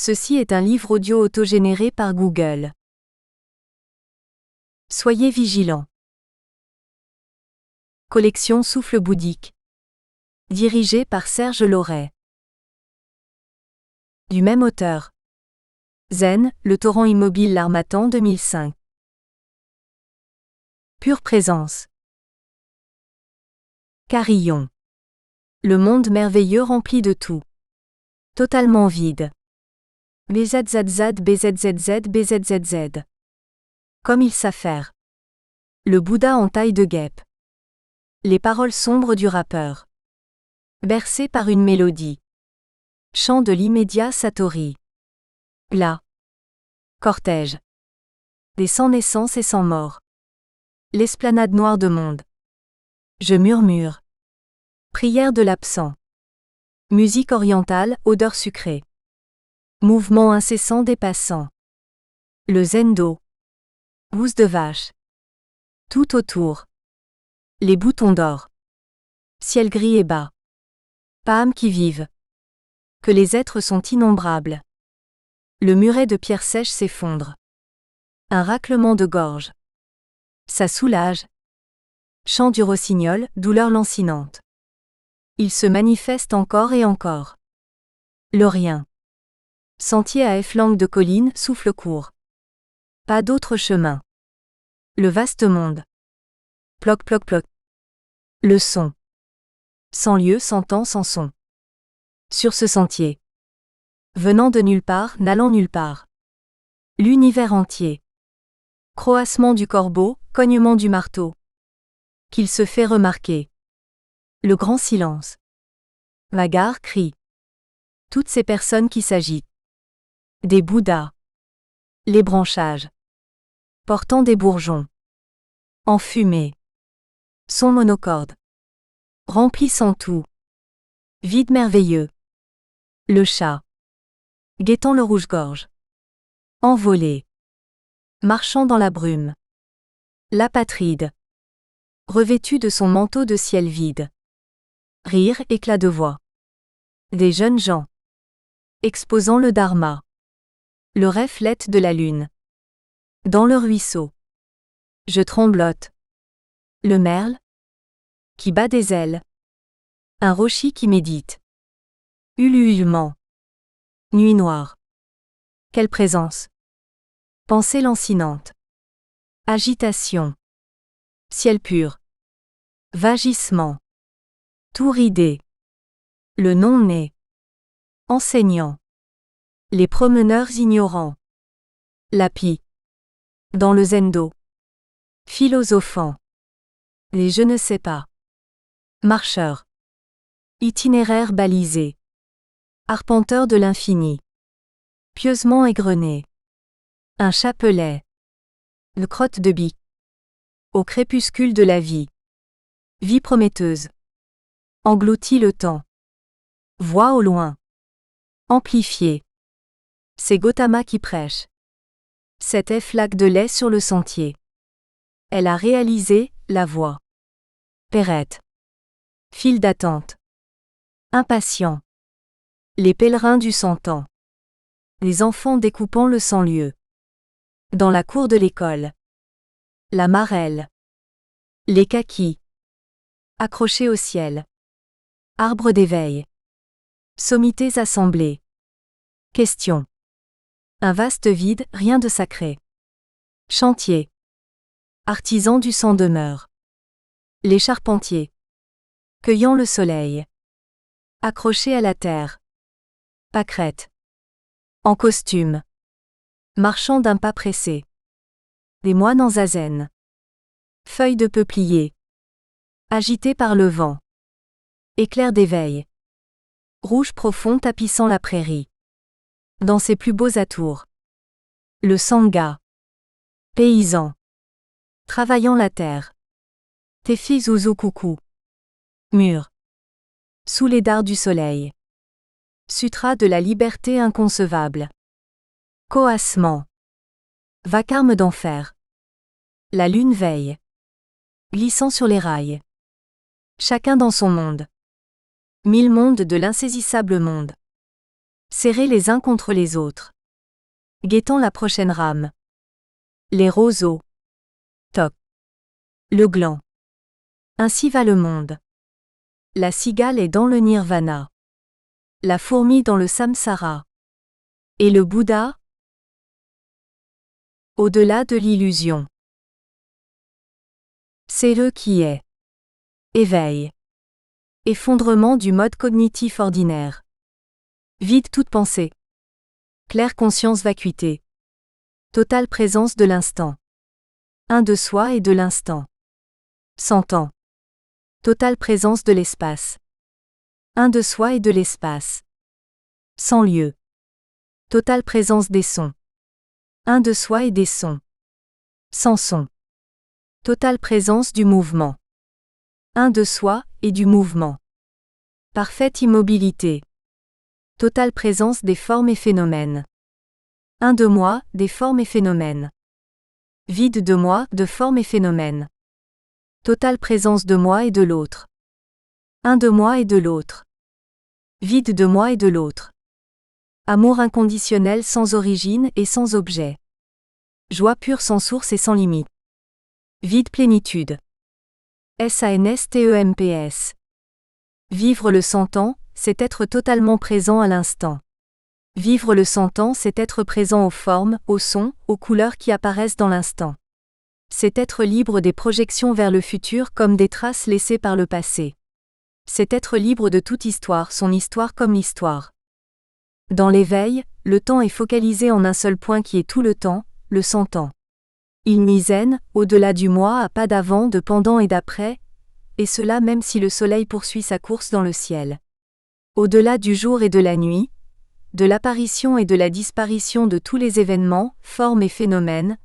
Ceci est un livre audio autogénéré par Google. Soyez vigilants. Collection Souffle bouddhique. Dirigé par Serge Loret. Du même auteur. Zen, le torrent immobile l'Harmattan 2005. Pure présence. Carillon. Le monde merveilleux rempli de tout. Totalement vide. BZZZ BZZZ BZZZ. Comme il s'affaire. Le Bouddha en taille de guêpe. Les paroles sombres du rappeur. Bercé par une mélodie. Chant de l'immédiat Satori. Là. Cortège. Des sans naissance et sans mort. L'esplanade noire de monde. Je murmure. Prière de l'absent. Musique orientale, odeur sucrée. Mouvement incessant des passants. Le zendo. Gousse de vache. Tout autour. Les boutons d'or. Ciel gris et bas. Pas qui vivent. Que les êtres sont innombrables. Le muret de pierre sèche s'effondre. Un raclement de gorge. Ça soulage. Chant du rossignol, douleur lancinante. Il se manifeste encore et encore. Le rien. Sentier à efflanque de collines, souffle court. Pas d'autre chemin. Le vaste monde. Ploc ploc ploc. Le son. Sans lieu, sans temps, sans son. Sur ce sentier. Venant de nulle part, n'allant nulle part. L'univers entier. Croassement du corbeau, cognement du marteau. Qu'il se fait remarquer. Le grand silence. Vagar crie. Toutes ces personnes qui s'agitent. Des Bouddhas. Les branchages. Portant des bourgeons. Enfumés. Son monocorde. Remplissant tout. Vide merveilleux. Le chat. Guettant le rouge-gorge. Envolé. Marchant dans la brume. L'apatride. Revêtu de son manteau de ciel vide. Rire, éclat de voix. Des jeunes gens. Exposant le dharma. Le reflet de la lune. Dans le ruisseau. Je tremblote. Le merle. Qui bat des ailes. Un rochi qui médite. Ululement. Nuit noire. Quelle présence. Pensée lancinante. Agitation. Ciel pur. Vagissement. Tour idée. Le non-né. Enseignant. Les promeneurs ignorants. Lapi. Dans le zendo. Philosophant. Les je ne sais pas. Marcheurs. Itinéraire balisé. Arpenteur de l'infini. Pieusement égrené. Un chapelet. Le crotte de bique. Au crépuscule de la vie. Vie prometteuse. Engloutit le temps. Voix au loin. Amplifié. C'est Gautama qui prêche. Cette flaque de lait sur le sentier. Elle a réalisé, la voie. Perrette. File d'attente. Impatient. Les pèlerins du cent-ans. Les enfants découpant le cent-lieu. Dans la cour de l'école. La marelle. Les kakis. Accrochés au ciel. Arbre d'éveil. Sommités assemblées. Question. Un vaste vide, rien de sacré. Chantier. Artisans du sang demeure. Les charpentiers. Cueillant le soleil. Accrochés à la terre. Pâquerette. En costume. Marchant d'un pas pressé. Des moines en zazen. Feuilles de peuplier. Agitées par le vent. Éclair d'éveil. Rouge profond tapissant la prairie. Dans ses plus beaux atours. Le sangha. Paysan. Travaillant la terre. Tefi zouzou coucou. Mur. Sous les dards du soleil. Sutra de la liberté inconcevable. Coassement. Vacarme d'enfer. La lune veille. Glissant sur les rails. Chacun dans son monde. 1000 mondes de l'insaisissable monde. Serrés les uns contre les autres. Guettant la prochaine rame. Les roseaux. Toc. Le gland. Ainsi va le monde. La cigale est dans le nirvana. La fourmi dans le samsara. Et le Bouddha? Au-delà de l'illusion. C'est le qui est. Éveil. Effondrement du mode cognitif ordinaire. Vide toute pensée. Claire conscience vacuité. Totale présence de l'instant. Un de soi et de l'instant. Sans temps. Totale présence de l'espace. Un de soi et de l'espace. Sans lieu. Totale présence des sons. Un de soi et des sons. Sans son. Totale présence du mouvement. Un de soi et du mouvement. Parfaite immobilité. Totale présence des formes et phénomènes. Un de moi, des formes et phénomènes. Vide de moi, de formes et phénomènes. Totale présence de moi et de l'autre. Un de moi et de l'autre. Vide de moi et de l'autre. Amour inconditionnel sans origine et sans objet. Joie pure sans source et sans limite. Vide plénitude. SANSTEMPS. Vivre le sentant, c'est être totalement présent à l'instant. Vivre le sentant, c'est être présent aux formes, aux sons, aux couleurs qui apparaissent dans l'instant. C'est être libre des projections vers le futur comme des traces laissées par le passé. C'est être libre de toute histoire, son histoire comme l'histoire. Dans l'éveil, le temps est focalisé en un seul point qui est tout le temps, le sentant. Il n'y zen, au-delà du moi à pas d'avant, de pendant et d'après, et cela même si le soleil poursuit sa course dans le ciel. Au-delà du jour et de la nuit, de l'apparition et de la disparition de tous les événements, formes et phénomènes,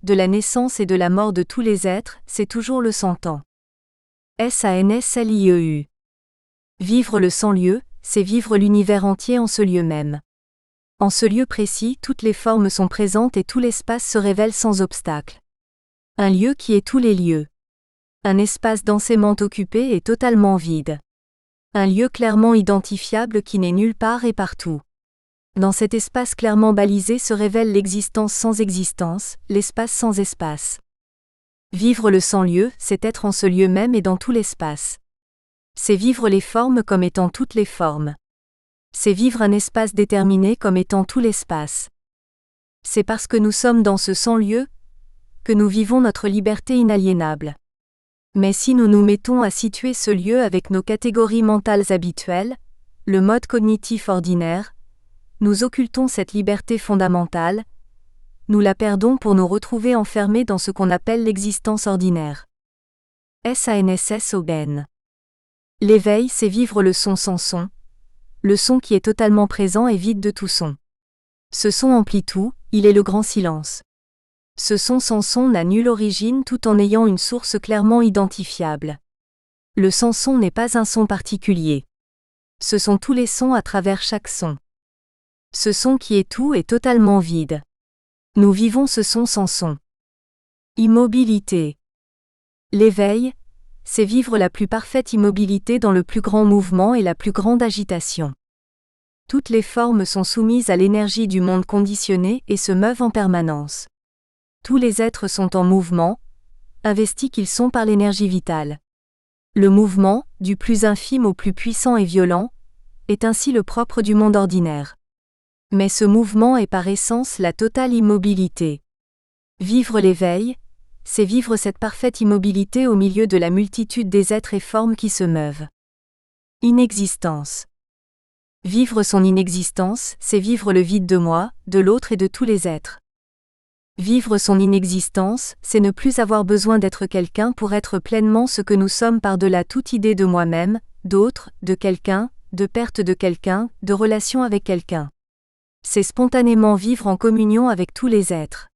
de la naissance et de la mort de tous les êtres, c'est toujours le sentant. SANSLIEU. Vivre le sans-lieu, c'est vivre l'univers entier en ce lieu même. En ce lieu précis, toutes les formes sont présentes et tout l'espace se révèle sans obstacle. Un lieu qui est tous les lieux. Un espace densément occupé et totalement vide. Un lieu clairement identifiable qui n'est nulle part et partout. Dans cet espace clairement balisé se révèle l'existence sans existence, l'espace sans espace. Vivre le sans-lieu, c'est être en ce lieu même et dans tout l'espace. C'est vivre les formes comme étant toutes les formes. C'est vivre un espace déterminé comme étant tout l'espace. C'est parce que nous sommes dans ce sans-lieu que nous vivons notre liberté inaliénable. Mais si nous nous mettons à situer ce lieu avec nos catégories mentales habituelles, le mode cognitif ordinaire, nous occultons cette liberté fondamentale, nous la perdons pour nous retrouver enfermés dans ce qu'on appelle l'existence ordinaire. SANSSOBN. L'éveil, c'est vivre le son sans son, le son qui est totalement présent et vide de tout son. Ce son emplit tout, il est le grand silence. Ce son sans son n'a nulle origine tout en ayant une source clairement identifiable. Le sans son n'est pas un son particulier. Ce sont tous les sons à travers chaque son. Ce son qui est tout est totalement vide. Nous vivons ce son sans son. Immobilité. L'éveil, c'est vivre la plus parfaite immobilité dans le plus grand mouvement et la plus grande agitation. Toutes les formes sont soumises à l'énergie du monde conditionné et se meuvent en permanence. Tous les êtres sont en mouvement, investis qu'ils sont par l'énergie vitale. Le mouvement, du plus infime au plus puissant et violent, est ainsi le propre du monde ordinaire. Mais ce mouvement est par essence la totale immobilité. Vivre l'éveil, c'est vivre cette parfaite immobilité au milieu de la multitude des êtres et formes qui se meuvent. Inexistence. Vivre son inexistence, c'est vivre le vide de moi, de l'autre et de tous les êtres. Vivre son inexistence, c'est ne plus avoir besoin d'être quelqu'un pour être pleinement ce que nous sommes par-delà toute idée de moi-même, d'autre, de quelqu'un, de perte de quelqu'un, de relation avec quelqu'un. C'est spontanément vivre en communion avec tous les êtres.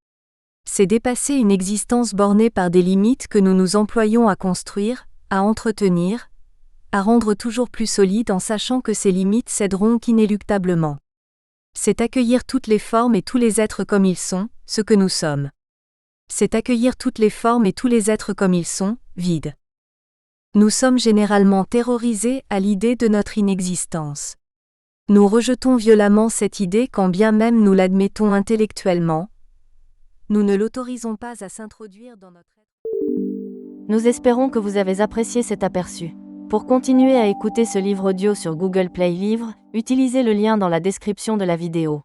C'est dépasser une existence bornée par des limites que nous nous employons à construire, à entretenir, à rendre toujours plus solide en sachant que ces limites céderont inéluctablement. C'est accueillir toutes les formes et tous les êtres comme ils sont, ce que nous sommes. C'est accueillir toutes les formes et tous les êtres comme ils sont, vides. Nous sommes généralement terrorisés à l'idée de notre inexistence. Nous rejetons violemment cette idée quand bien même nous l'admettons intellectuellement. Nous ne l'autorisons pas à s'introduire dans notre être. Nous espérons que vous avez apprécié cet aperçu. Pour continuer à écouter ce livre audio sur Google Play Livres, utilisez le lien dans la description de la vidéo.